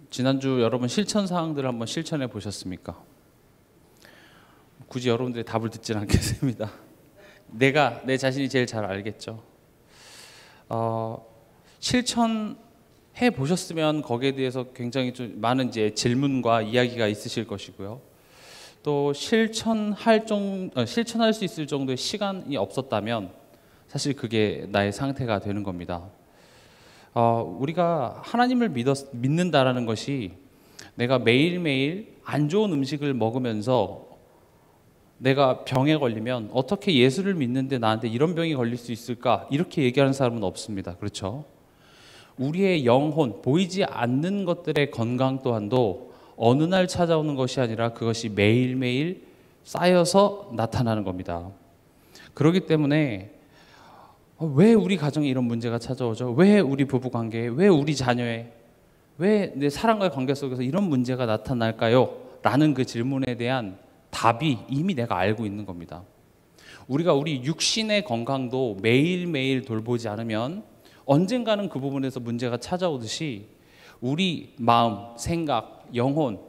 지난주 여러분 실천 사항들을 한번 실천해 보셨습니까? 굳이 여러분들의 답을 듣지는 않겠습니다. 내 자신이 제일 잘 알겠죠. 실천해 보셨으면 거기에 대해서 굉장히 좀 많은 이제 질문과 이야기가 있으실 것이고요. 또 실천할 수 있을 정도의 시간이 없었다면 사실 그게 나의 상태가 되는 겁니다. 우리가 하나님을 믿는다라는 것이 내가 매일매일 안 좋은 음식을 먹으면서 내가 병에 걸리면 어떻게 예수를 믿는데 나한테 이런 병이 걸릴 수 있을까? 이렇게 얘기하는 사람은 없습니다. 그렇죠? 우리의 영혼, 보이지 않는 것들의 건강 또한도 어느 날 찾아오는 것이 아니라 그것이 매일매일 쌓여서 나타나는 겁니다. 그렇기 때문에 왜 우리 가정에 이런 문제가 찾아오죠? 왜 우리 부부 관계에, 왜 우리 자녀에, 왜 내 사람과의 관계 속에서 이런 문제가 나타날까요? 라는 그 질문에 대한 답이 이미 내가 알고 있는 겁니다. 우리가 우리 육신의 건강도 매일매일 돌보지 않으면 언젠가는 그 부분에서 문제가 찾아오듯이 우리 마음, 생각, 영혼,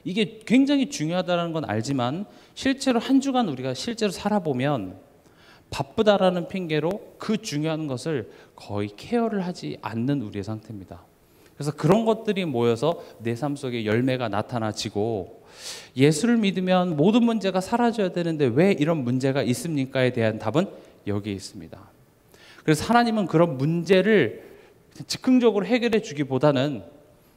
이게 굉장히 중요하다는 건 알지만 실제로 한 주간 우리가 실제로 살아보면 바쁘다라는 핑계로 그 중요한 것을 거의 케어를 하지 않는 우리의 상태입니다. 그래서 그런 것들이 모여서 내 삶 속에 열매가 나타나지고 예수를 믿으면 모든 문제가 사라져야 되는데 왜 이런 문제가 있습니까에 대한 답은 여기에 있습니다. 그래서 하나님은 그런 문제를 즉흥적으로 해결해 주기보다는,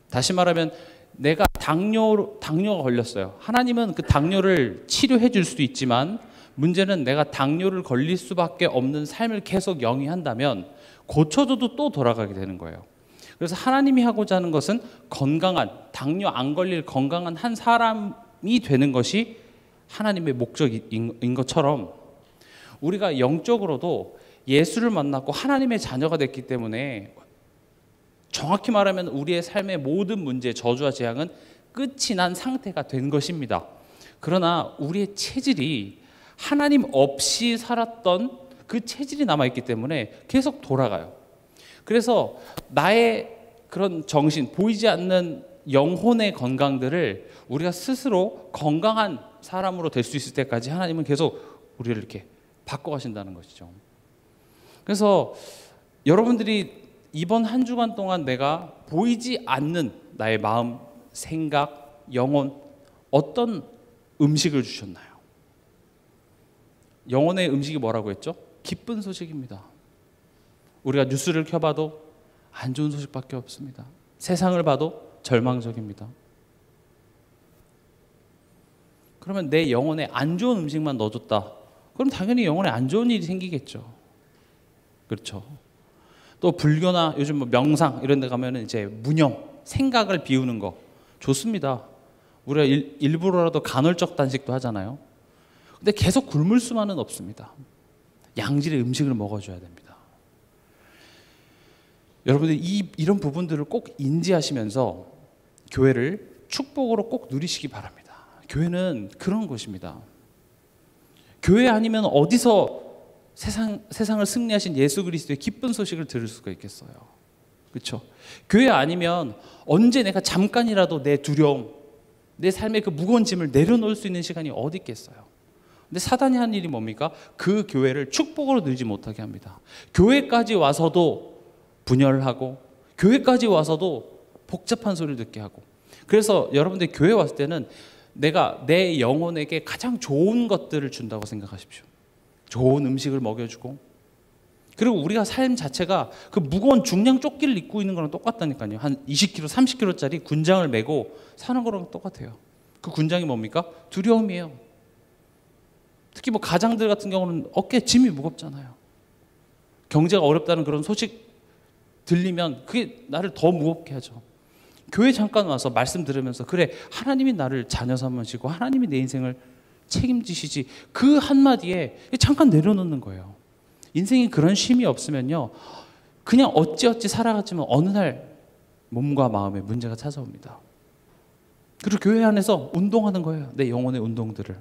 다시 말하면 내가 당뇨가 걸렸어요. 하나님은 그 당뇨를 치료해 줄 수도 있지만 문제는 내가 당뇨를 걸릴 수밖에 없는 삶을 계속 영위한다면 고쳐줘도 또 돌아가게 되는 거예요. 그래서 하나님이 하고자 하는 것은 건강한, 당뇨 안 걸릴 건강한 한 사람이 되는 것이 하나님의 목적인 것처럼 우리가 영적으로도 예수를 만났고 하나님의 자녀가 됐기 때문에 정확히 말하면 우리의 삶의 모든 문제, 저주와 재앙은 끝이 난 상태가 된 것입니다. 그러나 우리의 체질이 하나님 없이 살았던 그 체질이 남아있기 때문에 계속 돌아가요. 그래서 나의 그런 정신, 보이지 않는 영혼의 건강들을 우리가 스스로 건강한 사람으로 될 수 있을 때까지 하나님은 계속 우리를 이렇게 바꿔가신다는 것이죠. 그래서 여러분들이 이번 한 주간 동안 내가 보이지 않는 나의 마음, 생각, 영혼, 어떤 음식을 주셨나요? 영혼의 음식이 뭐라고 했죠? 기쁜 소식입니다. 우리가 뉴스를 켜봐도 안 좋은 소식밖에 없습니다. 세상을 봐도 절망적입니다. 그러면 내 영혼에 안 좋은 음식만 넣어줬다. 그럼 당연히 영혼에 안 좋은 일이 생기겠죠. 그렇죠. 또 불교나 요즘 뭐 명상 이런 데 가면은 이제 무념, 생각을 비우는 거 좋습니다. 우리가 일부러라도 간헐적 단식도 하잖아요. 근데 계속 굶을 수만은 없습니다. 양질의 음식을 먹어줘야 됩니다. 여러분들 이런 부분들을 꼭 인지하시면서 교회를 축복으로 꼭 누리시기 바랍니다. 교회는 그런 곳입니다. 교회 아니면 어디서 세상을 승리하신 예수 그리스도의 기쁜 소식을 들을 수가 있겠어요. 그렇죠? 교회 아니면 언제 내가 잠깐이라도 내 두려움, 내 삶의 그 무거운 짐을 내려놓을 수 있는 시간이 어디 있겠어요. 근데 사단이 한 일이 뭡니까? 그 교회를 축복으로 누리지 못하게 합니다. 교회까지 와서도 분열하고 교회까지 와서도 복잡한 소리를 듣게 하고, 그래서 여러분들 교회 왔을 때는 내가 내 영혼에게 가장 좋은 것들을 준다고 생각하십시오. 좋은 음식을 먹여주고, 그리고 우리가 삶 자체가 그 무거운 중량 조끼를 입고 있는 거랑 똑같다니까요. 한 20kg, 30kg짜리 군장을 메고 사는 거랑 똑같아요. 그 군장이 뭡니까? 두려움이에요. 특히 뭐 가장들 같은 경우는 어깨에 짐이 무겁잖아요. 경제가 어렵다는 그런 소식 들리면 그게 나를 더 무겁게 하죠. 교회 잠깐 와서 말씀 들으면서 그래, 하나님이 나를 자녀 삼으시고 하나님이 내 인생을 책임지시지, 그 한마디에 잠깐 내려놓는 거예요. 인생이 그런 쉼이 없으면요, 그냥 어찌어찌 살아갔지만 어느 날 몸과 마음에 문제가 찾아옵니다. 그리고 교회 안에서 운동하는 거예요. 내 영혼의 운동들을.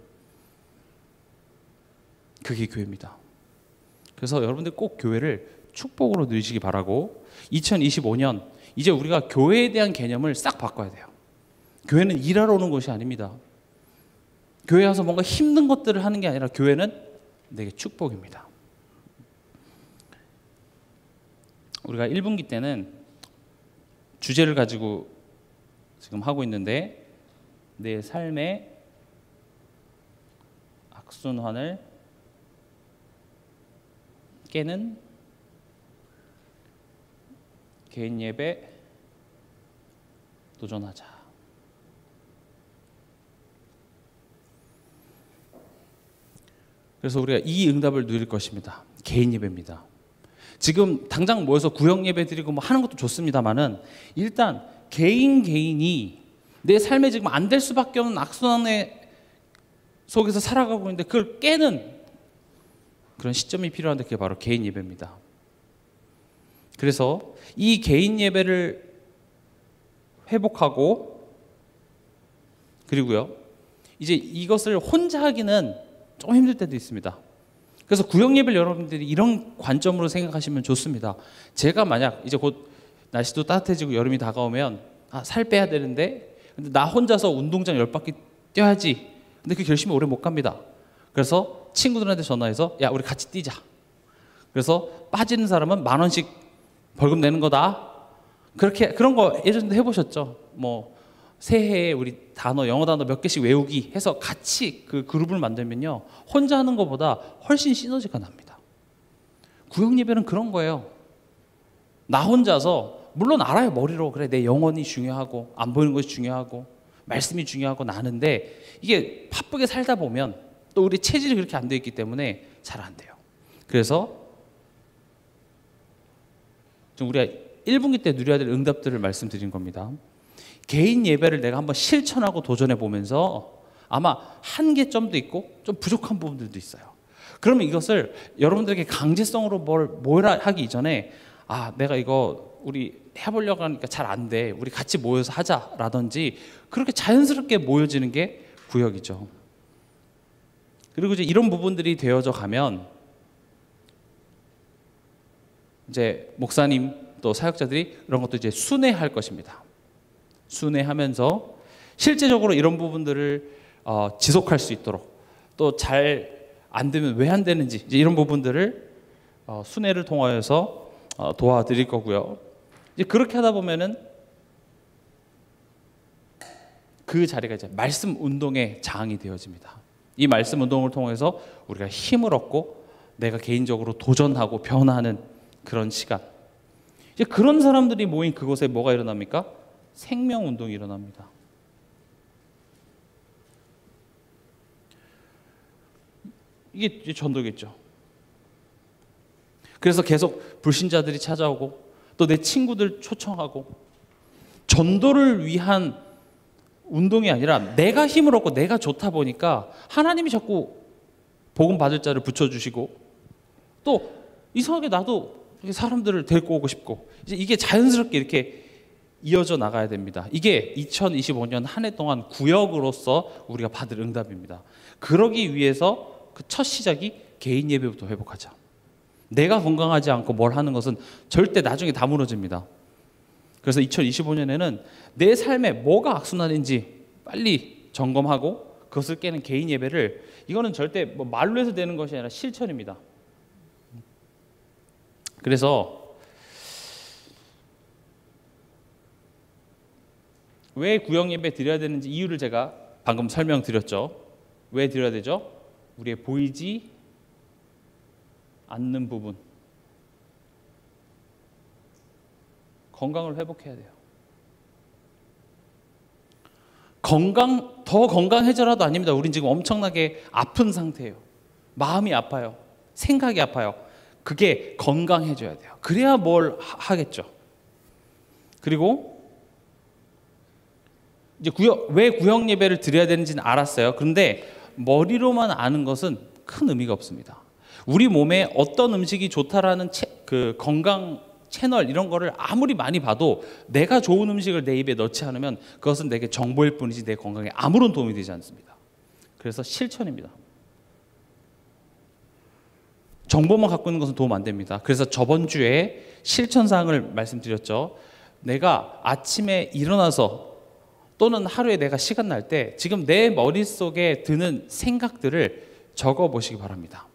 그게 교회입니다. 그래서 여러분들 꼭 교회를 축복으로 누리시기 바라고, 2025년 이제 우리가 교회에 대한 개념을 싹 바꿔야 돼요. 교회는 일하러 오는 곳이 아닙니다. 교회 와서 뭔가 힘든 것들을 하는 게 아니라 교회는 내게 축복입니다. 우리가 1분기 때는 주제를 가지고 지금 하고 있는데, 내 삶의 악순환을 깨는 개인 예배 도전하자. 그래서 우리가 이 응답을 누릴 것입니다. 개인 예배입니다. 지금 당장 모여서 구역 예배 드리고 뭐 하는 것도 좋습니다만은, 일단 개인이 내 삶에 지금 안 될 수밖에 없는 악순환의 속에서 살아가고 있는데 그걸 깨는 그런 시점이 필요한데, 그게 바로 개인 예배입니다. 그래서 이 개인 예배를 회복하고, 그리고요, 이제 이것을 혼자 하기는 좀 힘들 때도 있습니다. 그래서 구역 예배를 여러분들이 이런 관점으로 생각하시면 좋습니다. 제가 만약 이제 곧 날씨도 따뜻해지고 여름이 다가오면 살 빼야 되는데, 근데 나 혼자서 운동장 10바퀴 뛰어야지. 근데 그 결심이 오래 못 갑니다. 그래서 친구들한테 전화해서 야, 우리 같이 뛰자. 그래서 빠지는 사람은 10,000원씩 벌금 내는 거다. 그런 거 예전에 해보셨죠? 뭐 새해에 우리 영어 단어 몇 개씩 외우기 해서 같이 그 그룹을 만들면요, 혼자 하는 것보다 훨씬 시너지가 납니다. 구역 예배는 그런 거예요. 나 혼자서, 물론 알아요, 머리로. 그래, 내 영혼이 중요하고 안 보이는 것이 중요하고 말씀이 중요하고 나는데, 이게 바쁘게 살다 보면 또 우리 체질이 그렇게 안 되어 있기 때문에 잘 안 돼요. 그래서 좀 우리가 1분기 때 누려야 될 응답들을 말씀드린 겁니다. 개인 예배를 내가 한번 실천하고 도전해 보면서 아마 한계점도 있고 좀 부족한 부분들도 있어요. 그러면 이것을 여러분들에게 강제성으로 뭐라 하기 이전에, 내가 이거 우리 해보려고 하니까 잘 안 돼, 우리 같이 모여서 하자라든지, 그렇게 자연스럽게 모여지는 게 구역이죠. 그리고 이제 이런 부분들이 되어져 가면 이제 목사님 또 사역자들이 이런 것도 이제 순회할 것입니다. 순회하면서 실제적으로 이런 부분들을 지속할 수 있도록, 또 잘 안 되면 왜 안 되는지, 이제 이런 부분들을 순회를 통하여서 도와드릴 거고요. 이제 그렇게 하다 보면은 그 자리가 이제 말씀 운동의 장이 되어집니다. 이 말씀 운동을 통해서 우리가 힘을 얻고 내가 개인적으로 도전하고 변화하는 그런 시간. 이제 그런 사람들이 모인 그곳에 뭐가 일어납니까? 생명 운동이 일어납니다. 이게 이제 전도겠죠. 그래서 계속 불신자들이 찾아오고, 또 내 친구들 초청하고, 전도를 위한 운동이 아니라 내가 힘을 얻고 내가 좋다 보니까 하나님이 자꾸 복음 받을 자를 붙여주시고, 또 이상하게 나도 사람들을 데리고 오고 싶고, 이제 이게 자연스럽게 이렇게 이어져 나가야 됩니다. 이게 2025년 한 해 동안 구역으로서 우리가 받을 응답입니다. 그러기 위해서 그 첫 시작이 개인 예배부터 회복하자. 내가 건강하지 않고 뭘 하는 것은 절대 나중에 다 무너집니다. 그래서 2025년에는 내 삶에 뭐가 악순환인지 빨리 점검하고 그것을 깨는 개인 예배를, 이거는 절대 뭐 말로 해서 되는 것이 아니라 실천입니다. 그래서 왜 구역 예배 드려야 되는지 이유를 제가 방금 설명드렸죠. 왜 드려야 되죠? 우리의 보이지 않는 부분, 건강을 회복해야 돼요. 더 건강해져라도 아닙니다. 우린 지금 엄청나게 아픈 상태예요. 마음이 아파요. 생각이 아파요. 그게 건강해져야 돼요. 그래야 뭘 하겠죠. 그리고 이제 왜 구역 예배를 드려야 되는지는 알았어요. 그런데 머리로만 아는 것은 큰 의미가 없습니다. 우리 몸에 어떤 음식이 좋다라는 그 건강 채널 이런 거를 아무리 많이 봐도 내가 좋은 음식을 내 입에 넣지 않으면 그것은 내게 정보일 뿐이지 내 건강에 아무런 도움이 되지 않습니다. 그래서 실천입니다. 정보만 갖고 있는 것은 도움 안 됩니다. 그래서 저번 주에 실천 사항을 말씀드렸죠. 내가 아침에 일어나서 또는 하루에 내가 시간 날 때 지금 내 머릿속에 드는 생각들을 적어 보시기 바랍니다.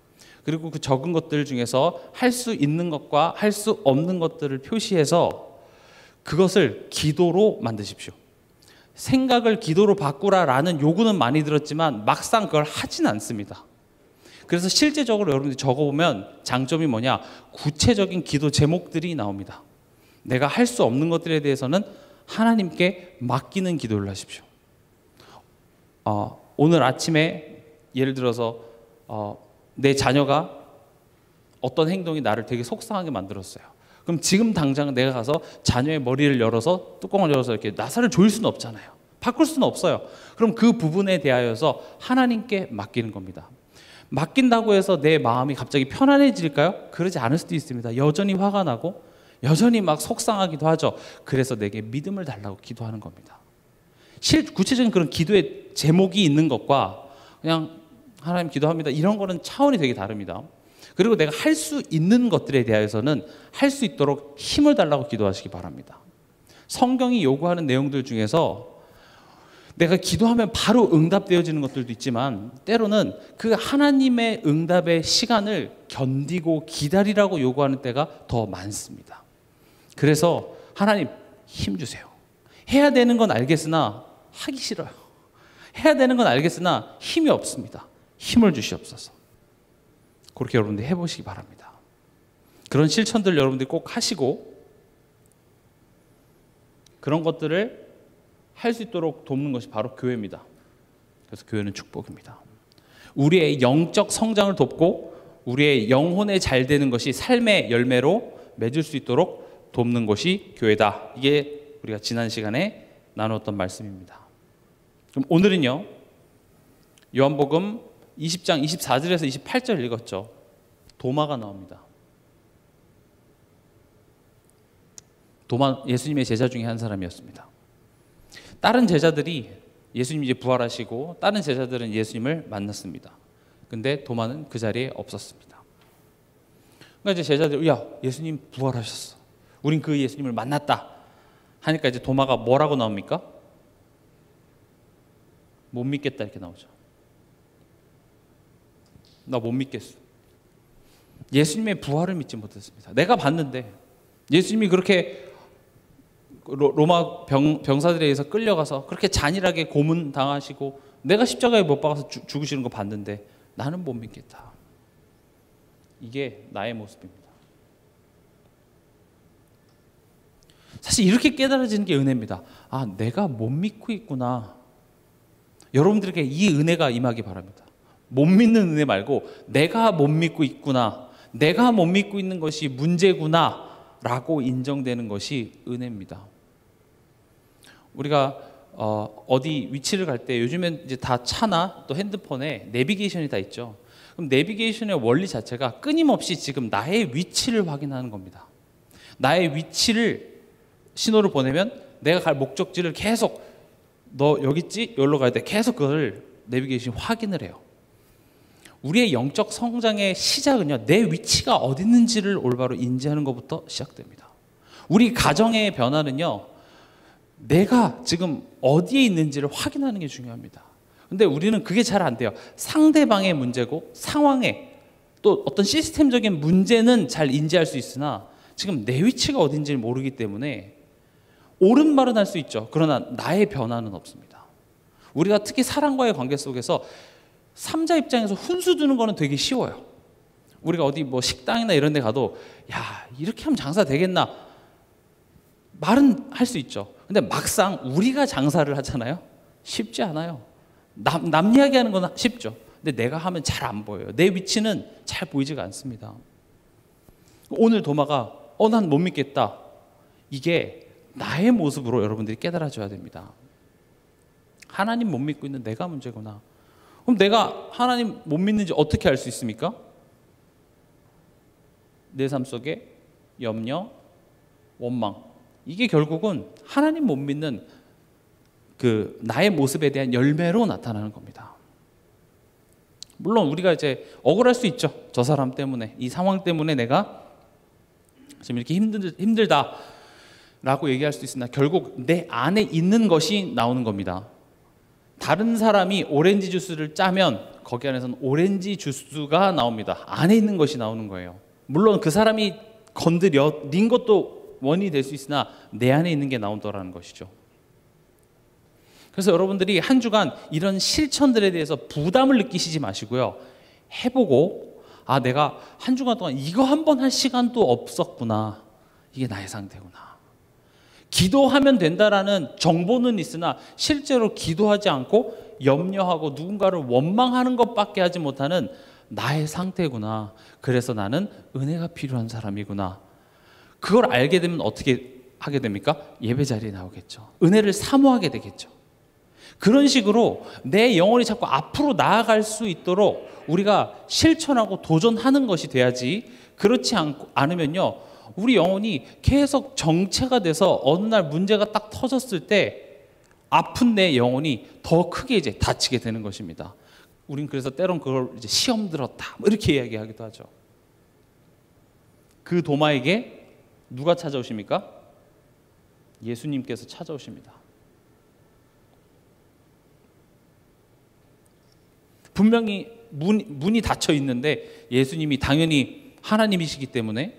그리고 그 적은 것들 중에서 할 수 있는 것과 할 수 없는 것들을 표시해서 그것을 기도로 만드십시오. 생각을 기도로 바꾸라라는 요구는 많이 들었지만 막상 그걸 하진 않습니다. 그래서 실제적으로 여러분들이 적어보면 장점이 뭐냐? 구체적인 기도 제목들이 나옵니다. 내가 할 수 없는 것들에 대해서는 하나님께 맡기는 기도를 하십시오. 오늘 아침에 예를 들어서 내 자녀가 어떤 행동이 나를 되게 속상하게 만들었어요. 그럼 지금 당장 내가 가서 자녀의 머리를 열어서 뚜껑을 열어서 이렇게 나사를 조일 수는 없잖아요. 바꿀 수는 없어요. 그럼 그 부분에 대하여서 하나님께 맡기는 겁니다. 맡긴다고 해서 내 마음이 갑자기 편안해질까요? 그러지 않을 수도 있습니다. 여전히 화가 나고 여전히 막 속상하기도 하죠. 그래서 내게 믿음을 달라고 기도하는 겁니다. 구체적인 그런 기도의 제목이 있는 것과 그냥 하나님 기도합니다 이런 거는 차원이 되게 다릅니다. 그리고 내가 할 수 있는 것들에 대해서는 할 수 있도록 힘을 달라고 기도하시기 바랍니다. 성경이 요구하는 내용들 중에서 내가 기도하면 바로 응답되어지는 것들도 있지만 때로는 그 하나님의 응답의 시간을 견디고 기다리라고 요구하는 때가 더 많습니다. 그래서 하나님 힘 주세요. 해야 되는 건 알겠으나 하기 싫어요. 해야 되는 건 알겠으나 힘이 없습니다. 힘을 주시옵소서. 그렇게 여러분들 해보시기 바랍니다. 그런 실천들 여러분들이 꼭 하시고 그런 것들을 할 수 있도록 돕는 것이 바로 교회입니다. 그래서 교회는 축복입니다. 우리의 영적 성장을 돕고 우리의 영혼에 잘 되는 것이 삶의 열매로 맺을 수 있도록 돕는 것이 교회다. 이게 우리가 지난 시간에 나눴던 말씀입니다. 그럼 오늘은요, 요한복음 20장 24절에서 28절 읽었죠. 도마가 나옵니다. 도마 예수님의 제자 중에 한 사람이었습니다. 다른 제자들이 예수님이 이제 부활하시고 다른 제자들은 예수님을 만났습니다. 근데 도마는 그 자리에 없었습니다. 그러니까 이제 제자들이 야, 예수님 부활하셨어. 우린 그 예수님을 만났다. 하니까 이제 도마가 뭐라고 나옵니까? 못 믿겠다 이렇게 나오죠. 나 못 믿겠어. 예수님의 부활을 믿지 못했습니다. 내가 봤는데 예수님이 그렇게 로마 병사들에 의해서 끌려가서 그렇게 잔인하게 고문당하시고 내가 십자가에 못 박아서 죽으시는 거 봤는데 나는 못 믿겠다. 이게 나의 모습입니다. 사실 이렇게 깨달아지는 게 은혜입니다. 아, 내가 못 믿고 있구나. 여러분들에게 이 은혜가 임하기 바랍니다. 못 믿는 은혜 말고 내가 못 믿고 있구나. 내가 못 믿고 있는 것이 문제구나 라고 인정되는 것이 은혜입니다. 우리가 어디 위치를 갈 때 요즘엔 이제 다 차나 또 핸드폰에 내비게이션이 다 있죠. 그럼 내비게이션의 원리 자체가 끊임없이 지금 나의 위치를 확인하는 겁니다. 나의 위치를 신호를 보내면 내가 갈 목적지를 계속 너 여기 있지? 여기로 가야 돼. 계속 그걸 내비게이션이 확인을 해요. 우리의 영적 성장의 시작은요, 내 위치가 어디 있는지를 올바로 인지하는 것부터 시작됩니다. 우리 가정의 변화는요, 내가 지금 어디에 있는지를 확인하는 게 중요합니다. 근데 우리는 그게 잘 안 돼요. 상대방의 문제고 상황에 또 어떤 시스템적인 문제는 잘 인지할 수 있으나 지금 내 위치가 어딘지를 모르기 때문에 옳은 말은 할 수 있죠. 그러나 나의 변화는 없습니다. 우리가 특히 사람과의 관계 속에서 3자 입장에서 훈수 두는 거는 되게 쉬워요. 우리가 어디 뭐 식당이나 이런 데 가도 야, 이렇게 하면 장사 되겠나? 말은 할 수 있죠. 근데 막상 우리가 장사를 하잖아요. 쉽지 않아요. 남 이야기하는 건 쉽죠. 근데 내가 하면 잘 안 보여요. 내 위치는 잘 보이지가 않습니다. 오늘 도마가 난 못 믿겠다. 이게 나의 모습으로 여러분들이 깨달아줘야 됩니다. 하나님 못 믿고 있는 내가 문제구나. 그럼 내가 하나님 못 믿는지 어떻게 알 수 있습니까? 내 삶 속에 염려, 원망, 이게 결국은 하나님 못 믿는 그 나의 모습에 대한 열매로 나타나는 겁니다. 물론 우리가 이제 억울할 수 있죠. 저 사람 때문에, 이 상황 때문에 내가 지금 이렇게 힘들다. 라고 얘기할 수 있으나 결국 내 안에 있는 것이 나오는 겁니다. 다른 사람이 오렌지 주스를 짜면 거기 안에서는 오렌지 주스가 나옵니다. 안에 있는 것이 나오는 거예요. 물론 그 사람이 건드린 것도 원인이 될 수 있으나 내 안에 있는 게 나온다라는 것이죠. 그래서 여러분들이 한 주간 이런 실천들에 대해서 부담을 느끼시지 마시고요. 해보고 내가 한 주간 동안 이거 한 번 할 시간도 없었구나. 이게 나의 상태구나. 기도하면 된다라는 정보는 있으나 실제로 기도하지 않고 염려하고 누군가를 원망하는 것밖에 하지 못하는 나의 상태구나. 그래서 나는 은혜가 필요한 사람이구나. 그걸 알게 되면 어떻게 하게 됩니까? 예배 자리에 나오겠죠. 은혜를 사모하게 되겠죠. 그런 식으로 내 영혼이 자꾸 앞으로 나아갈 수 있도록 우리가 실천하고 도전하는 것이 돼야지, 그렇지 않으면요 우리 영혼이 계속 정체가 돼서 어느 날 문제가 딱 터졌을 때 아픈 내 영혼이 더 크게 이제 다치게 되는 것입니다. 우린 그래서 때론 그걸 이제 시험 들었다 이렇게 이야기하기도 하죠. 그 도마에게 누가 찾아오십니까? 예수님께서 찾아오십니다. 분명히 문이 닫혀 있는데 예수님이 당연히 하나님이시기 때문에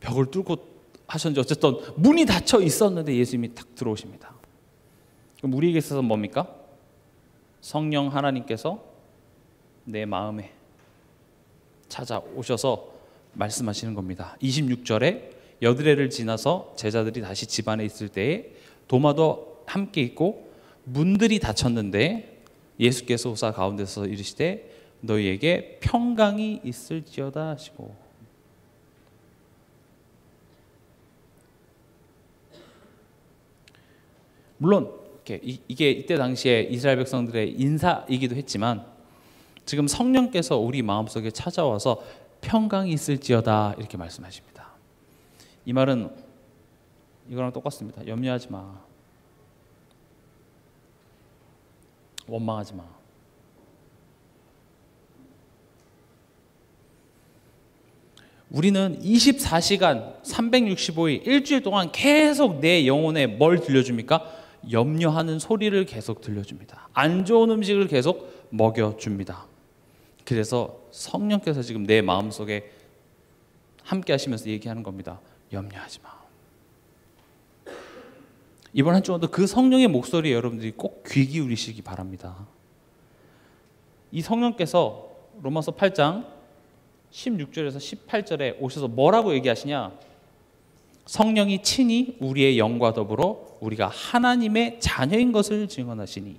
벽을 뚫고 하셨는지 어쨌든 문이 닫혀 있었는데 예수님이 딱 들어오십니다. 그럼 우리에게 있어서 뭡니까? 성령 하나님께서 내 마음에 찾아오셔서 말씀하시는 겁니다. 26절에 여드레를 지나서 제자들이 다시 집 안에 있을 때에 도마도 함께 있고 문들이 닫혔는데 예수께서 오사 가운데서 이르시되 너희에게 평강이 있을지어다 하시고. 물론 이게 이때 당시에 이스라엘 백성들의 인사이기도 했지만 지금 성령께서 우리 마음속에 찾아와서 평강이 있을지어다 이렇게 말씀하십니다. 이 말은 이거랑 똑같습니다. 염려하지 마. 원망하지 마. 우리는 24시간 365일 일주일 동안 계속 내 영혼에 뭘 들려줍니까? 염려하는 소리를 계속 들려줍니다. 안 좋은 음식을 계속 먹여줍니다. 그래서 성령께서 지금 내 마음속에 함께 하시면서 얘기하는 겁니다. 염려하지 마. 이번 한 주간도 그 성령의 목소리에 여러분들이 꼭 귀 기울이시기 바랍니다. 이 성령께서 로마서 8장 16절에서 18절에 오셔서 뭐라고 얘기하시냐? 성령이 친히 우리의 영과 더불어 우리가 하나님의 자녀인 것을 증언하시니.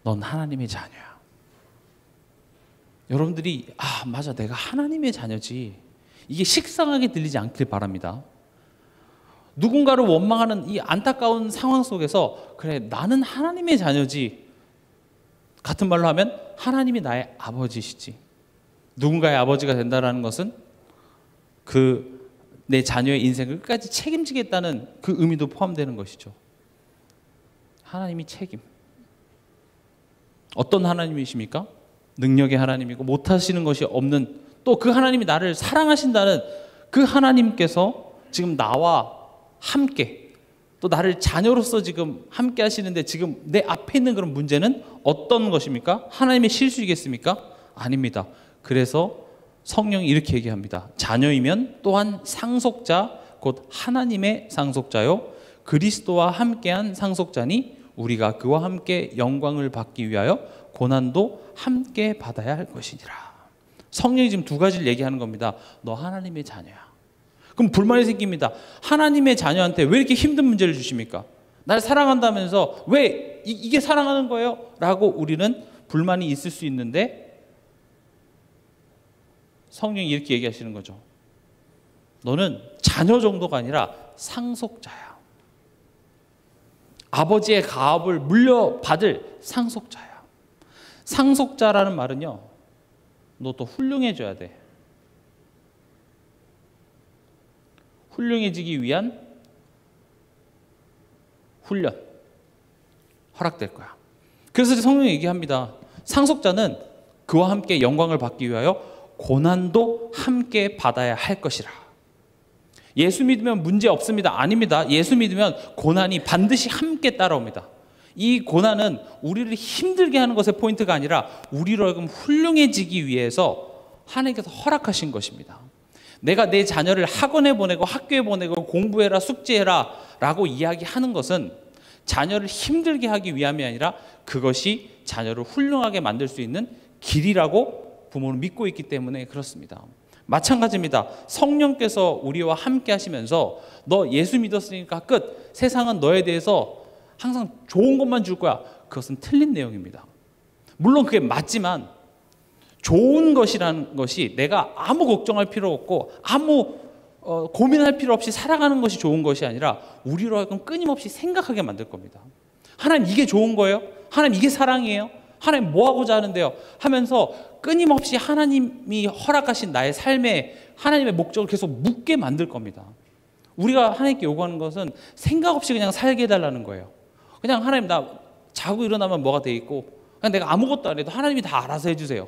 넌 하나님의 자녀야. 여러분들이 맞아, 내가 하나님의 자녀지, 이게 식상하게 들리지 않길 바랍니다. 누군가를 원망하는 이 안타까운 상황 속에서 그래, 나는 하나님의 자녀지, 같은 말로 하면 하나님이 나의 아버지시지. 누군가의 아버지가 된다는 것은 내 자녀의 인생을 끝까지 책임지겠다는 그 의미도 포함되는 것이죠. 하나님이 책임. 어떤 하나님이십니까? 능력의 하나님이고 못하시는 것이 없는, 또 그 하나님이 나를 사랑하신다는 그 하나님께서 지금 나와 함께, 또 나를 자녀로서 지금 함께 하시는데 지금 내 앞에 있는 그런 문제는 어떤 것입니까? 하나님의 실수이겠습니까? 아닙니다. 그래서 성령이 이렇게 얘기합니다. 자녀이면 또한 상속자, 곧 하나님의 상속자요 그리스도와 함께한 상속자니 우리가 그와 함께 영광을 받기 위하여 고난도 함께 받아야 할 것이니라. 성령이 지금 두 가지를 얘기하는 겁니다. 너 하나님의 자녀야. 그럼 불만이 생깁니다. 하나님의 자녀한테 왜 이렇게 힘든 문제를 주십니까? 날 사랑한다면서 왜 이게 사랑하는 거예요? 라고 우리는 불만이 있을 수 있는데 성령이 이렇게 얘기하시는 거죠. 너는 자녀 정도가 아니라 상속자야. 아버지의 가업을 물려받을 상속자야. 상속자라는 말은요, 너 또 훌륭해져야 돼. 훌륭해지기 위한 훈련, 허락될 거야. 그래서 성령이 얘기합니다. 상속자는 그와 함께 영광을 받기 위하여 고난도 함께 받아야 할 것이라. 예수 믿으면 문제 없습니다. 아닙니다. 예수 믿으면 고난이 반드시 함께 따라옵니다. 이 고난은 우리를 힘들게 하는 것의 포인트가 아니라 우리로 하여금 훌륭해지기 위해서 하나님께서 허락하신 것입니다. 내가 내 자녀를 학원에 보내고 학교에 보내고 공부해라 숙제해라 라고 이야기하는 것은 자녀를 힘들게 하기 위함이 아니라 그것이 자녀를 훌륭하게 만들 수 있는 길이라고 부모는 믿고 있기 때문에 그렇습니다. 마찬가지입니다. 성령께서 우리와 함께 하시면서 너 예수 믿었으니까 끝. 세상은 너에 대해서 항상 좋은 것만 줄 거야. 그것은 틀린 내용입니다. 물론 그게 맞지만 좋은 것이라는 것이 내가 아무 걱정할 필요 없고 아무 고민할 필요 없이 살아가는 것이 좋은 것이 아니라 우리로 하여금 끊임없이 생각하게 만들 겁니다. 하나님 이게 좋은 거예요? 하나님 이게 사랑이에요? 하나님 뭐 하고자 하는데요? 하면서 끊임없이 하나님이 허락하신 나의 삶에 하나님의 목적을 계속 묻게 만들 겁니다. 우리가 하나님께 요구하는 것은 생각 없이 그냥 살게 해달라는 거예요. 그냥 하나님 나 자고 일어나면 뭐가 돼 있고 그냥 내가 아무것도 안 해도 하나님이 다 알아서 해주세요.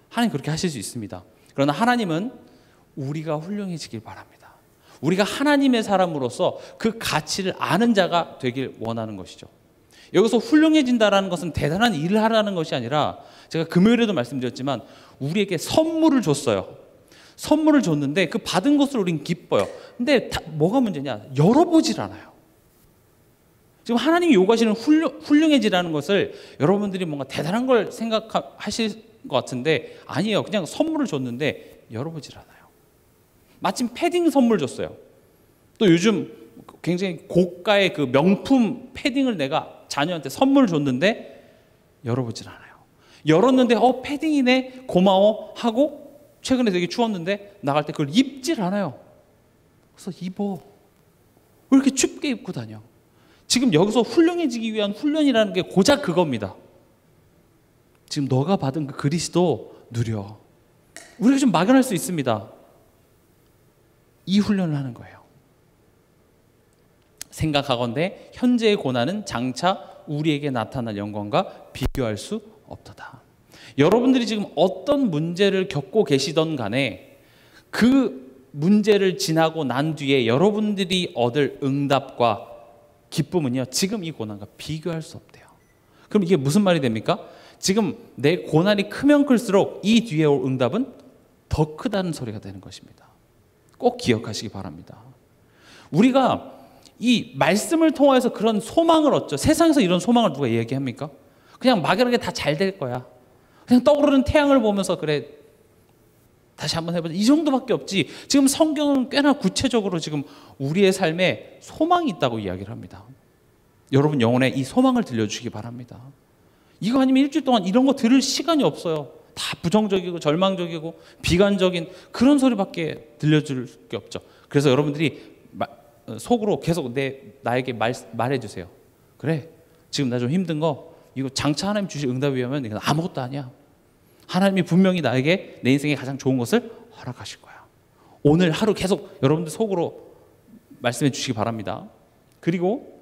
하나님 그렇게 하실 수 있습니다. 그러나 하나님은 우리가 훌륭해지길 바랍니다. 우리가 하나님의 사람으로서 그 가치를 아는 자가 되길 원하는 것이죠. 여기서 훌륭해진다는 것은 대단한 일을 하라는 것이 아니라 제가 금요일에도 말씀드렸지만 우리에게 선물을 줬어요. 선물을 줬는데 그 받은 것을 우린 기뻐요. 근데 뭐가 문제냐? 열어보질 않아요. 지금 하나님이 요구하시는 훌륭해지라는 것을 여러분들이 뭔가 대단한 걸 생각하실 것 같은데 아니에요. 그냥 선물을 줬는데 열어보질 않아요. 마침 패딩 선물 줬어요. 또 요즘 굉장히 고가의 그 명품 패딩을 내가 자녀한테 선물을 줬는데 열어보질 않아요. 열었는데 패딩이네 고마워 하고 최근에 되게 추웠는데 나갈 때 그걸 입질 않아요. 그래서 입어. 왜 이렇게 춥게 입고 다녀? 지금 여기서 훌륭해지기 위한 훈련이라는 게 고작 그겁니다. 지금 너가 받은 그 그리스도 누려. 우리가 좀 막연할 수 있습니다. 이 훈련을 하는 거예요. 생각하건대 현재의 고난은 장차 우리에게 나타날 영광과 비교할 수 없도다. 여러분들이 지금 어떤 문제를 겪고 계시던 간에 그 문제를 지나고 난 뒤에 여러분들이 얻을 응답과 기쁨은요, 지금 이 고난과 비교할 수 없대요. 그럼 이게 무슨 말이 됩니까? 지금 내 고난이 크면 클수록 이 뒤에 올 응답은 더 크다는 소리가 되는 것입니다. 꼭 기억하시기 바랍니다. 우리가 이 말씀을 통해서 그런 소망을 얻죠. 세상에서 이런 소망을 누가 얘기합니까? 그냥 막연하게 다 잘 될 거야. 그냥 떠오르는 태양을 보면서 그래 다시 한번 해보자. 이 정도밖에 없지. 지금 성경은 꽤나 구체적으로 지금 우리의 삶에 소망이 있다고 이야기를 합니다. 여러분 영혼에 이 소망을 들려주시기 바랍니다. 이거 아니면 일주일 동안 이런 거 들을 시간이 없어요. 다 부정적이고 절망적이고 비관적인 그런 소리밖에 들려줄 게 없죠. 그래서 여러분들이 속으로 계속 나에게 말해주세요. 그래 지금 나 좀 힘든 거 이거 장차 하나님 주실 응답이면 이건 아무것도 아니야. 하나님이 분명히 나에게 내 인생에 가장 좋은 것을 허락하실 거야. 오늘 하루 계속 여러분들 속으로 말씀해 주시기 바랍니다. 그리고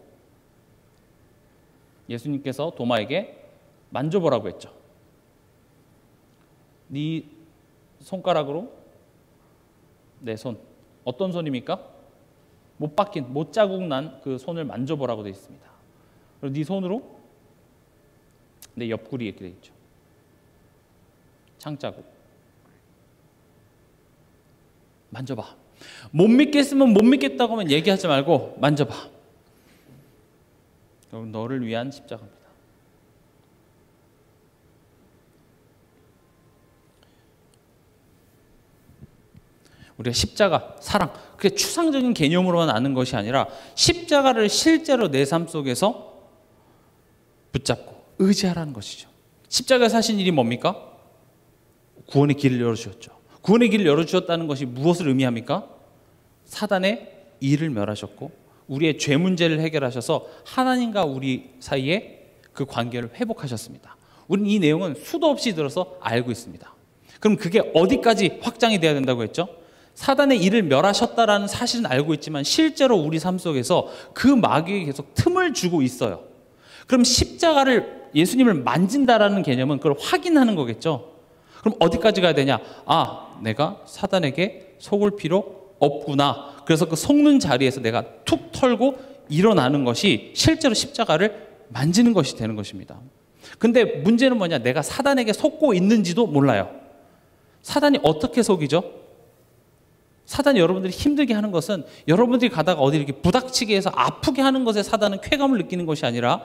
예수님께서 도마에게 만져보라고 했죠. 네 손가락으로 내 손, 어떤 손입니까? 못 박힌, 못 자국 난 그 손을 만져보라고 되어 있습니다. 그리고 네 손으로 내 옆구리에 이렇게 되어 있죠. 창자국. 만져봐. 못 믿겠으면 못 믿겠다고 하면 얘기하지 말고 만져봐. 여러분 너를 위한 십자가입니다. 우리가 십자가, 사랑, 그게 추상적인 개념으로만 아는 것이 아니라 십자가를 실제로 내 삶 속에서 붙잡고 의지하라는 것이죠. 십자가에서 하신 일이 뭡니까? 구원의 길을 열어주셨죠. 구원의 길을 열어주셨다는 것이 무엇을 의미합니까? 사단의 일을 멸하셨고 우리의 죄 문제를 해결하셔서 하나님과 우리 사이에 그 관계를 회복하셨습니다. 우리는 이 내용은 수도 없이 들어서 알고 있습니다. 그럼 그게 어디까지 확장이 돼야 된다고 했죠? 사단의 일을 멸하셨다라는 사실은 알고 있지만 실제로 우리 삶 속에서 그 마귀에게 계속 틈을 주고 있어요. 그럼 십자가를 예수님을 만진다라는 개념은 그걸 확인하는 거겠죠. 그럼 어디까지 가야 되냐? 아, 내가 사단에게 속을 필요 없구나. 그래서 그 속는 자리에서 내가 툭 털고 일어나는 것이 실제로 십자가를 만지는 것이 되는 것입니다. 근데 문제는 뭐냐? 내가 사단에게 속고 있는지도 몰라요. 사단이 어떻게 속이죠? 사단이 여러분들이 힘들게 하는 것은 여러분들이 가다가 어디 이렇게 부닥치게 해서 아프게 하는 것에 사단은 쾌감을 느끼는 것이 아니라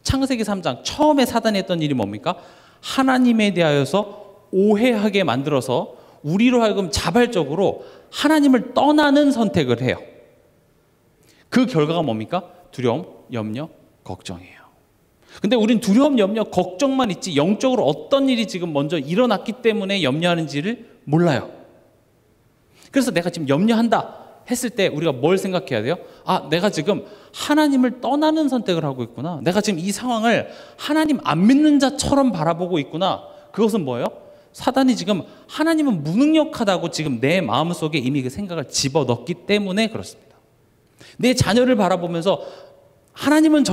창세기 3장 처음에 사단이 했던 일이 뭡니까? 하나님에 대하여서 오해하게 만들어서 우리로 하여금 자발적으로 하나님을 떠나는 선택을 해요. 그 결과가 뭡니까? 두려움, 염려, 걱정이에요. 근데 우린 두려움, 염려, 걱정만 있지 영적으로 어떤 일이 지금 먼저 일어났기 때문에 염려하는지를 몰라요. 그래서 내가 지금 염려한다 했을 때 우리가 뭘 생각해야 돼요? 아, 내가 지금 하나님을 떠나는 선택을 하고 있구나. 내가 지금 이 상황을 하나님 안 믿는 자처럼 바라보고 있구나. 그것은 뭐예요? 사단이 지금 하나님은 무능력하다고 지금 내 마음속에 이미 그 생각을 집어넣기 때문에 그렇습니다. 내 자녀를 바라보면서 하나님은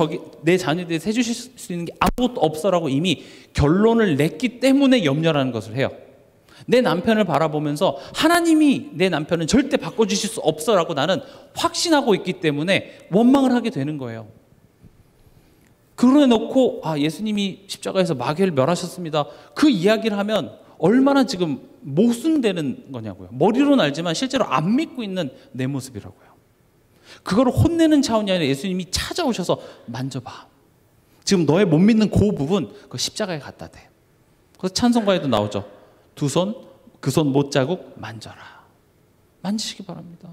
내 자녀에 대해서 해주실 수 있는 게 아무것도 없어라고 이미 결론을 냈기 때문에 염려라는 것을 해요. 내 남편을 바라보면서 하나님이 내 남편은 절대 바꿔주실 수 없어라고 나는 확신하고 있기 때문에 원망을 하게 되는 거예요. 그러놓고 예수님이 십자가에서 마귀를 멸하셨습니다. 그 이야기를 하면 얼마나 지금 모순되는 거냐고요. 머리로는 알지만 실제로 안 믿고 있는 내 모습이라고요. 그거를 혼내는 차원이 아니라 예수님이 찾아오셔서 만져봐. 지금 너의 못 믿는 그 부분 그 십자가에 갖다 대. 그래서 찬송가에도 나오죠. 두 손, 그 손 못자국 만져라. 만지시기 바랍니다.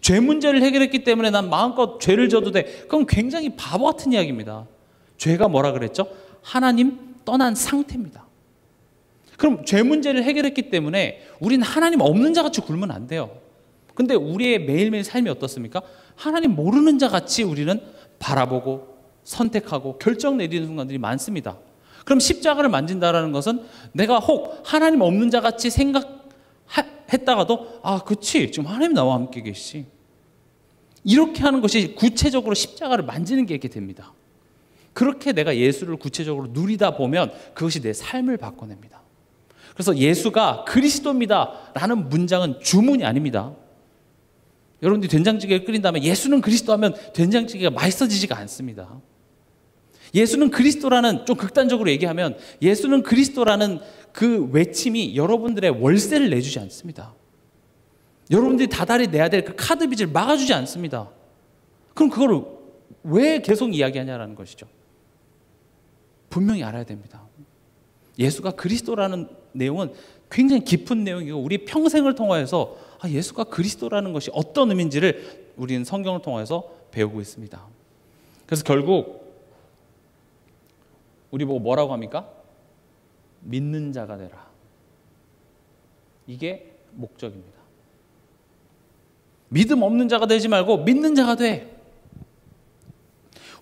죄 문제를 해결했기 때문에 난 마음껏 죄를 져도 돼. 그럼 굉장히 바보 같은 이야기입니다. 죄가 뭐라 그랬죠? 하나님 떠난 상태입니다. 그럼 죄 문제를 해결했기 때문에 우리는 하나님 없는 자같이 굴면 안 돼요. 근데 우리의 매일매일 삶이 어떻습니까? 하나님 모르는 자같이 우리는 바라보고 선택하고 결정 내리는 순간들이 많습니다. 그럼 십자가를 만진다라는 것은 내가 혹 하나님 없는 자같이 생각했다가도 그치 지금 하나님 나와 함께 계시지. 이렇게 하는 것이 구체적으로 십자가를 만지는 게 이렇게 됩니다. 그렇게 내가 예수를 구체적으로 누리다 보면 그것이 내 삶을 바꿔냅니다. 그래서 예수가 그리스도입니다 라는 문장은 주문이 아닙니다. 여러분들이 된장찌개를 끓인 다음에 예수는 그리스도 하면 된장찌개가 맛있어지지가 않습니다. 예수는 그리스도라는, 좀 극단적으로 얘기하면 예수는 그리스도라는 그 외침이 여러분들의 월세를 내주지 않습니다. 여러분들이 다달이 내야 될 그 카드 빚을 막아주지 않습니다. 그럼 그걸 왜 계속 이야기하냐라는 것이죠. 분명히 알아야 됩니다. 예수가 그리스도라는 내용은 굉장히 깊은 내용이고 우리 평생을 통하여서 예수가 그리스도라는 것이 어떤 의미인지를 우리는 성경을 통해서 배우고 있습니다. 그래서 결국 우리 보고 뭐라고 합니까? 믿는 자가 되라. 이게 목적입니다. 믿음 없는 자가 되지 말고 믿는 자가 돼.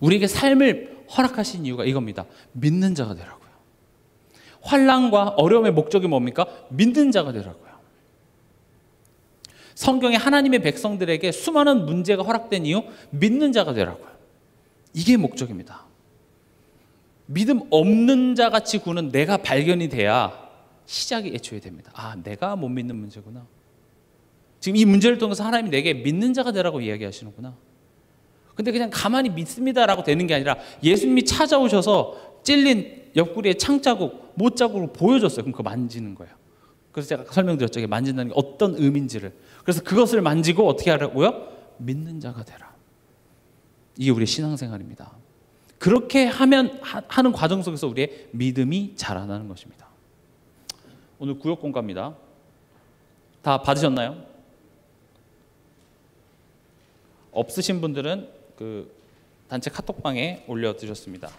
우리에게 삶을 허락하신 이유가 이겁니다. 믿는 자가 되라고요. 환난과 어려움의 목적이 뭡니까? 믿는 자가 되라고요. 성경에 하나님의 백성들에게 수많은 문제가 허락된 이유, 믿는 자가 되라고요. 이게 목적입니다. 믿음 없는 자같이 구는 내가 발견이 돼야 시작이 애초에 됩니다. 내가 못 믿는 문제구나. 지금 이 문제를 통해서 하나님이 내게 믿는 자가 되라고 이야기하시는구나. 근데 그냥 가만히 믿습니다라고 되는 게 아니라 예수님이 찾아오셔서 찔린 옆구리에 창자국, 못자국을 보여줬어요. 그럼 그거 만지는 거예요. 그래서 제가 설명드렸죠. 만진다는 게 어떤 의미인지를. 그래서 그것을 만지고 어떻게 하라고요? 믿는 자가 되라. 이게 우리의 신앙생활입니다. 그렇게 하는 과정 속에서 우리의 믿음이 자라나는 것입니다. 오늘 구역 공과입니다. 다 받으셨나요? 없으신 분들은 그 단체 카톡방에 올려드렸습니다.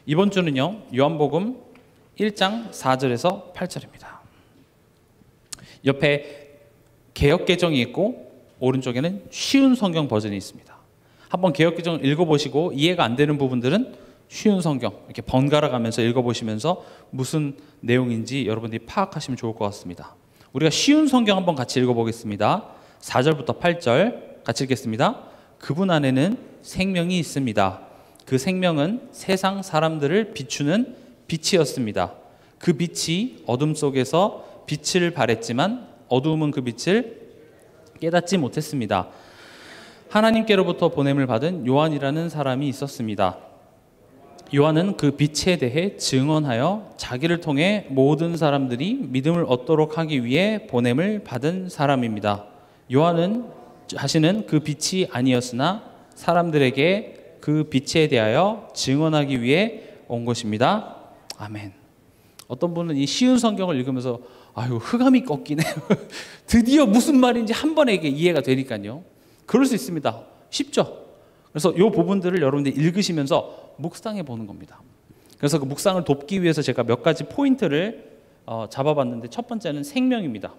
이번 주는요, 요한복음 1장 4절에서 8절입니다. 옆에 개역개정이 있고 오른쪽에는 쉬운 성경 버전이 있습니다. 한번 개역개정을 읽어보시고 이해가 안 되는 부분들은 쉬운 성경 이렇게 번갈아 가면서 읽어보시면서 무슨 내용인지 여러분들이 파악하시면 좋을 것 같습니다. 우리가 쉬운 성경 한번 같이 읽어보겠습니다. 4절부터 8절 같이 읽겠습니다. 그분 안에는 생명이 있습니다. 그 생명은 세상 사람들을 비추는 빛이었습니다. 그 빛이 어둠 속에서 빛을 발했지만 어두움은 그 빛을 깨닫지 못했습니다. 하나님께로부터 보냄을 받은 요한이라는 사람이 있었습니다. 요한은 그 빛에 대해 증언하여 자기를 통해 모든 사람들이 믿음을 얻도록 하기 위해 보냄을 받은 사람입니다. 요한은 자신은 그 빛이 아니었으나 사람들에게 그 빛에 대하여 증언하기 위해 온 것입니다. 아멘. 어떤 분은 이 쉬운 성경을 읽으면서 아유, 흑암이 꺾이네요. 드디어 무슨 말인지 한 번에 이해가 되니까요. 그럴 수 있습니다. 쉽죠? 그래서 이 부분들을 여러분들이 읽으시면서 묵상해 보는 겁니다. 그래서 그 묵상을 돕기 위해서 제가 몇 가지 포인트를 잡아봤는데, 첫 번째는 생명입니다.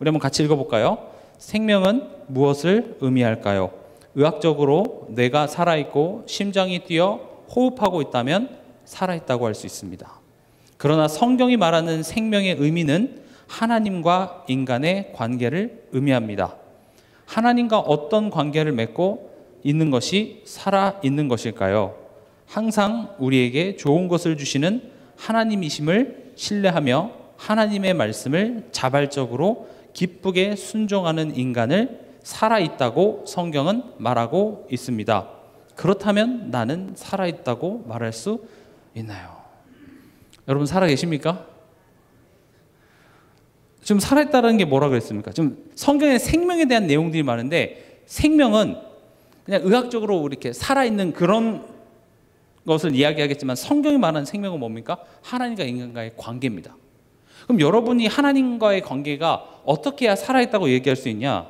우리 한번 같이 읽어볼까요? 생명은 무엇을 의미할까요? 의학적으로 뇌가 살아있고 심장이 뛰어 호흡하고 있다면 살아있다고 할 수 있습니다. 그러나 성경이 말하는 생명의 의미는 하나님과 인간의 관계를 의미합니다. 하나님과 어떤 관계를 맺고 있는 것이 살아있는 것일까요? 항상 우리에게 좋은 것을 주시는 하나님이심을 신뢰하며 하나님의 말씀을 자발적으로 기쁘게 순종하는 인간을 살아있다고 성경은 말하고 있습니다. 그렇다면 나는 살아있다고 말할 수 있나요? 여러분 살아계십니까? 지금 살아있다는 게 뭐라 그랬습니까? 지금 성경에 생명에 대한 내용들이 많은데, 생명은 그냥 의학적으로 이렇게 살아있는 그런 것을 이야기하겠지만, 성경이 말하는 생명은 뭡니까? 하나님과 인간과의 관계입니다. 그럼 여러분이 하나님과의 관계가 어떻게 해야 살아있다고 얘기할 수 있냐?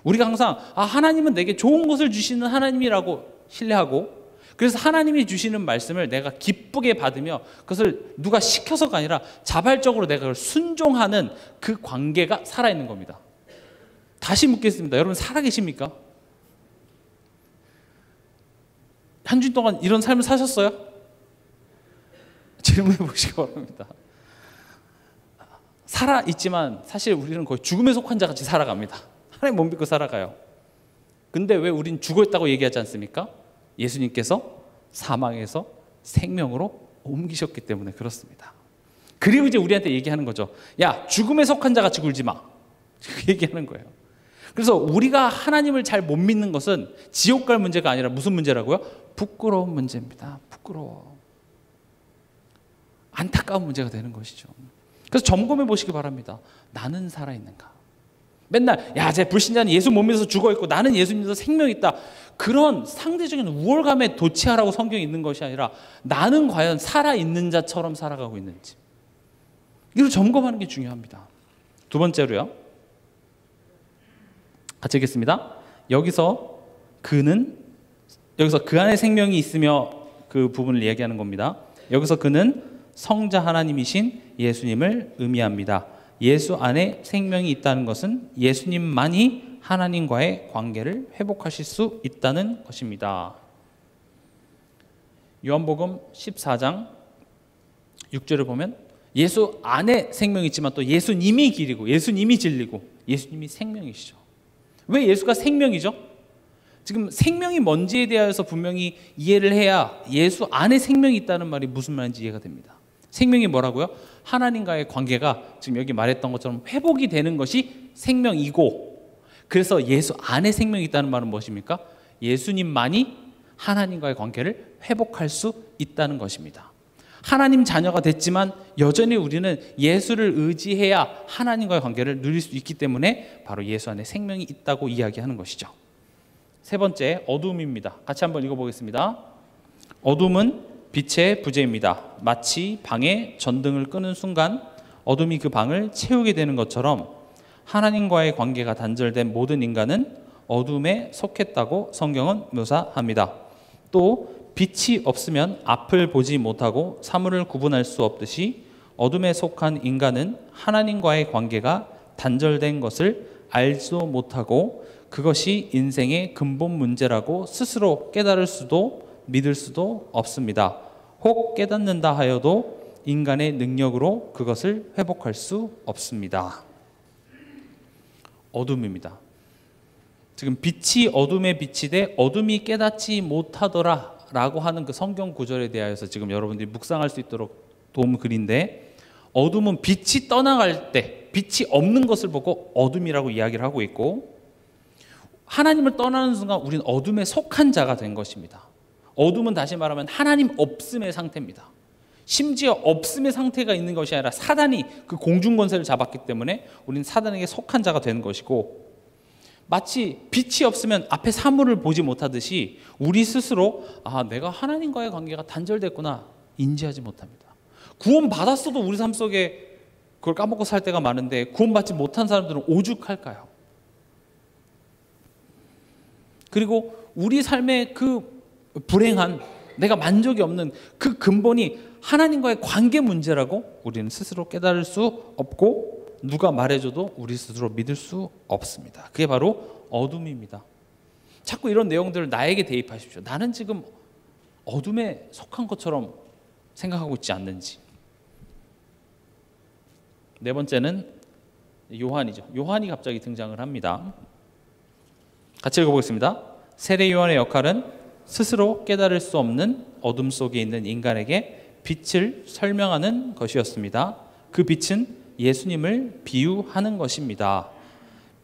우리가 항상 하나님은 내게 좋은 것을 주시는 하나님이라고 신뢰하고, 그래서 하나님이 주시는 말씀을 내가 기쁘게 받으며 그것을 누가 시켜서가 아니라 자발적으로 내가 그걸 순종하는 그 관계가 살아있는 겁니다. 다시 묻겠습니다. 여러분 살아계십니까? 한 주 동안 이런 삶을 사셨어요? 질문해 보시기 바랍니다. 살아있지만 사실 우리는 거의 죽음에 속한 자 같이 살아갑니다. 하나님 못 믿고 살아가요. 근데 왜 우린 죽었다고 얘기하지 않습니까? 예수님께서 사망에서 생명으로 옮기셨기 때문에 그렇습니다. 그리고 이제 우리한테 얘기하는 거죠. 야, 죽음에 속한 자 같이 굴지 마. 그 얘기하는 거예요. 그래서 우리가 하나님을 잘 못 믿는 것은 지옥 갈 문제가 아니라 무슨 문제라고요? 부끄러운 문제입니다. 부끄러워. 안타까운 문제가 되는 것이죠. 그래서 점검해 보시기 바랍니다. 나는 살아있는가? 맨날 쟤 불신자는 예수 못 믿어서 죽어있고 나는 예수 믿어서 생명이 있다. 그런 상대적인 우월감에 도취하라고 성경이 있는 것이 아니라 나는 과연 살아있는 자처럼 살아가고 있는지, 이걸 점검하는 게 중요합니다. 두 번째로요, 같이 읽겠습니다. 여기서 그 안에 생명이 있으며 그 부분을 얘기하는 겁니다. 여기서 그는 성자 하나님이신 예수님을 의미합니다. 예수 안에 생명이 있다는 것은 예수님만이 하나님과의 관계를 회복하실 수 있다는 것입니다. 요한복음 14장 6절을 보면 예수 안에 생명이 있지만 또 예수님이 길이고 예수님이 진리고 예수님이 생명이시죠. 왜 예수가 생명이죠? 지금 생명이 뭔지에 대해서 분명히 이해를 해야 예수 안에 생명이 있다는 말이 무슨 말인지 이해가 됩니다. 생명이 뭐라고요? 하나님과의 관계가 지금 여기 말했던 것처럼 회복이 되는 것이 생명이고, 그래서 예수 안에 생명이 있다는 말은 무엇입니까? 예수님만이 하나님과의 관계를 회복할 수 있다는 것입니다. 하나님 자녀가 됐지만 여전히 우리는 예수를 의지해야 하나님과의 관계를 누릴 수 있기 때문에 바로 예수 안에 생명이 있다고 이야기하는 것이죠. 세 번째, 어둠입니다. 같이 한번 읽어보겠습니다. 어둠은 빛의 부재입니다. 마치 방에 전등을 끄는 순간 어둠이 그 방을 채우게 되는 것처럼 하나님과의 관계가 단절된 모든 인간은 어둠에 속했다고 성경은 묘사합니다. 또 빛이 없으면 앞을 보지 못하고 사물을 구분할 수 없듯이 어둠에 속한 인간은 하나님과의 관계가 단절된 것을 알지도 못하고 그것이 인생의 근본 문제라고 스스로 깨달을 수도 믿을 수도 없습니다. 혹 깨닫는다 하여도 인간의 능력으로 그것을 회복할 수 없습니다. 어둠입니다. 지금 빛이 어둠에 비치되 어둠이 깨닫지 못하더라 라고 하는 그 성경 구절에 대하여서 지금 여러분들이 묵상할 수 있도록 도움 글인데, 어둠은 빛이 떠나갈 때 빛이 없는 것을 보고 어둠이라고 이야기를 하고 있고, 하나님을 떠나는 순간 우리는 어둠에 속한 자가 된 것입니다. 어둠은 다시 말하면 하나님 없음의 상태입니다. 심지어 없음의 상태가 있는 것이 아니라 사단이 그 공중 권세를 잡았기 때문에 우리는 사단에게 속한 자가 되는 것이고, 마치 빛이 없으면 앞에 사물을 보지 못하듯이 우리 스스로 내가 하나님과의 관계가 단절됐구나 인지하지 못합니다. 구원 받았어도 우리 삶 속에 그걸 까먹고 살 때가 많은데, 구원받지 못한 사람들은 오죽할까요? 그리고 우리 삶의 그 불행한, 내가 만족이 없는 그 근본이 하나님과의 관계 문제라고 우리는 스스로 깨달을 수 없고, 누가 말해줘도 우리 스스로 믿을 수 없습니다. 그게 바로 어둠입니다. 자꾸 이런 내용들을 나에게 대입하십시오. 나는 지금 어둠에 속한 것처럼 생각하고 있지 않는지. 네 번째는 요한이죠. 요한이 갑자기 등장을 합니다. 같이 읽어보겠습니다. 세례 요한의 역할은 스스로 깨달을 수 없는 어둠 속에 있는 인간에게 빛을 설명하는 것이었습니다. 그 빛은 예수님을 비유하는 것입니다.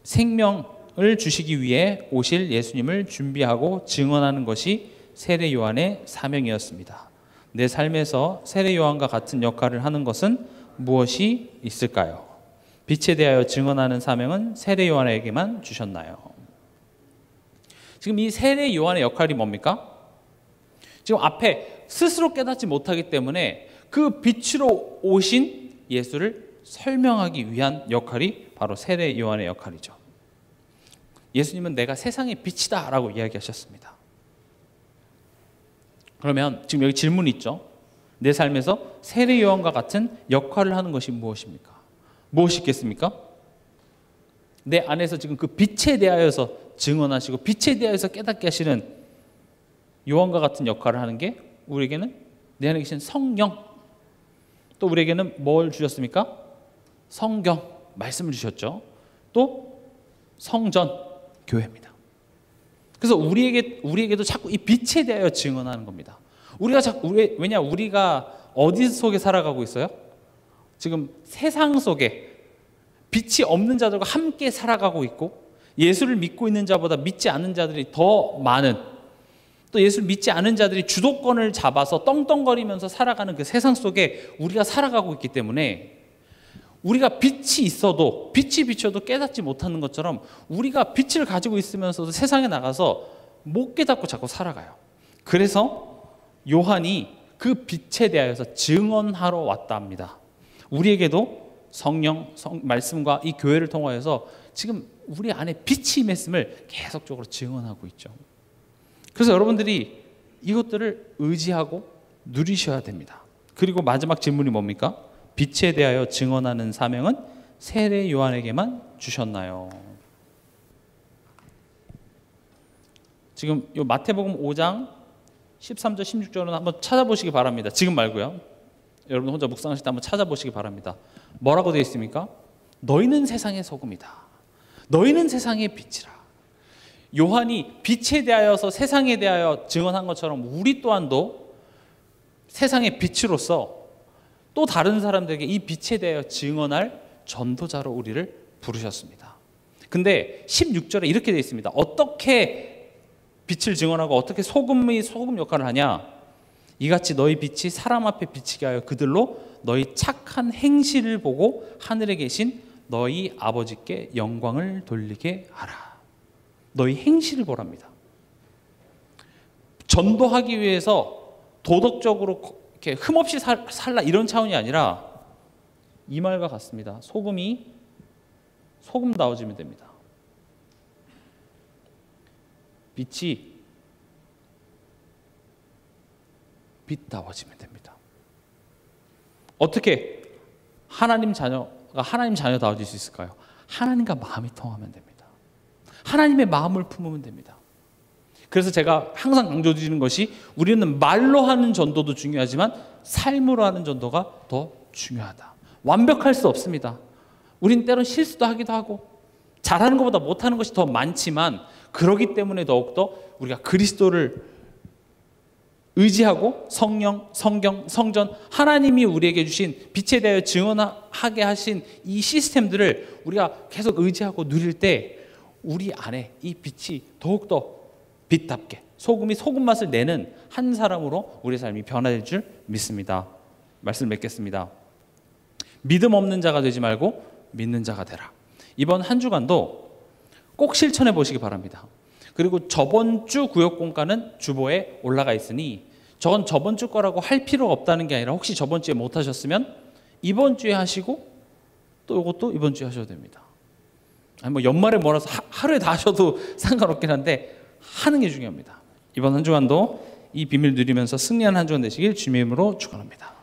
생명을 주시기 위해 오실 예수님을 준비하고 증언하는 것이 세례 요한의 사명이었습니다. 내 삶에서 세례 요한과 같은 역할을 하는 것은 무엇이 있을까요? 빛에 대하여 증언하는 사명은 세례 요한에게만 주셨나요? 지금 이 세례 요한의 역할이 뭡니까? 지금 앞에 스스로 깨닫지 못하기 때문에 그 빛으로 오신 예수를 설명하기 위한 역할이 바로 세례 요한의 역할이죠. 예수님은 내가 세상의 빛이다 라고 이야기하셨습니다. 그러면 지금 여기 질문이 있죠. 내 삶에서 세례 요한과 같은 역할을 하는 것이 무엇입니까? 무엇이 있겠습니까? 내 안에서 지금 그 빛에 대하여서 증언하시고 빛에 대하여서 깨닫게 하시는 요한과 같은 역할을 하는 게 우리에게는 내 안에 계신 성령, 또 우리에게는 뭘 주셨습니까? 성경, 말씀을 주셨죠. 또 성전, 교회입니다. 그래서 우리에게도 자꾸 이 빛에 대하여 증언하는 겁니다. 왜냐 우리가 어디 속에 살아가고 있어요? 지금 세상 속에 빛이 없는 자들과 함께 살아가고 있고, 예수를 믿고 있는 자보다 믿지 않는 자들이 더 많은, 또 예수를 믿지 않은 자들이 주도권을 잡아서 떵떵거리면서 살아가는 그 세상 속에 우리가 살아가고 있기 때문에, 우리가 빛이 있어도 빛이 비춰도 깨닫지 못하는 것처럼 우리가 빛을 가지고 있으면서도 세상에 나가서 못 깨닫고 자꾸 살아가요. 그래서 요한이 그 빛에 대하여서 증언하러 왔다 합니다. 우리에게도 성령, 말씀과 이 교회를 통하여서 지금 우리 안에 빛이 임했음을 계속적으로 증언하고 있죠. 그래서 여러분들이 이것들을 의지하고 누리셔야 됩니다. 그리고 마지막 질문이 뭡니까? 빛에 대하여 증언하는 사명은 세례 요한에게만 주셨나요? 지금 이 마태복음 5장 13절 16절은 한번 찾아보시기 바랍니다. 지금 말고요. 여러분 혼자 묵상하실 때 한번 찾아보시기 바랍니다. 뭐라고 되어 있습니까? 너희는 세상의 소금이다. 너희는 세상의 빛이라. 요한이 빛에 대하여서 세상에 대하여 증언한 것처럼 우리 또한도 세상의 빛으로서 또 다른 사람들에게 이 빛에 대하여 증언할 전도자로 우리를 부르셨습니다. 근데 16절에 이렇게 되어 있습니다. 어떻게 빛을 증언하고 어떻게 소금이 소금 역할을 하냐? 이같이 너희 빛이 사람 앞에 비치게 하여 그들로 너희 착한 행실을 보고 하늘에 계신 너희 아버지께 영광을 돌리게 하라. 너희 행실을 보랍니다. 전도하기 위해서 도덕적으로 이렇게 흠없이 살라 이런 차원이 아니라 이 말과 같습니다. 소금이 소금다워지면 됩니다. 빛이 빛다워지면 됩니다. 어떻게 하나님 자녀가 하나님 자녀다워질 수 있을까요? 하나님과 마음이 통하면 됩니다. 하나님의 마음을 품으면 됩니다. 그래서 제가 항상 강조드리는 것이, 우리는 말로 하는 전도도 중요하지만 삶으로 하는 전도가 더 중요하다. 완벽할 수 없습니다. 우린 때론 실수도 하기도 하고 잘하는 것보다 못하는 것이 더 많지만, 그러기 때문에 더욱더 우리가 그리스도를 의지하고 성령, 성경, 성전, 하나님이 우리에게 주신 빛에 대하여 증언하게 하신 이 시스템들을 우리가 계속 의지하고 누릴 때 우리 안에 이 빛이 더욱더 빛답게 소금이 소금 맛을 내는 한 사람으로 우리의 삶이 변화될 줄 믿습니다. 말씀 맺겠습니다. 믿음 없는 자가 되지 말고 믿는 자가 되라. 이번 한 주간도 꼭 실천해 보시기 바랍니다. 그리고 저번 주 구역공과는 주보에 올라가 있으니 저건 저번 주 거라고 할 필요가 없다는 게 아니라 혹시 저번 주에 못 하셨으면 이번 주에 하시고 또 이것도 이번 주에 하셔도 됩니다. 아니 뭐 연말에 몰아서 하루에 다 하셔도 상관없긴 한데 하는 게 중요합니다. 이번 한 주간도 이 비밀 누리면서 승리하는 한 주간 되시길 주님의 이름으로 축원합니다.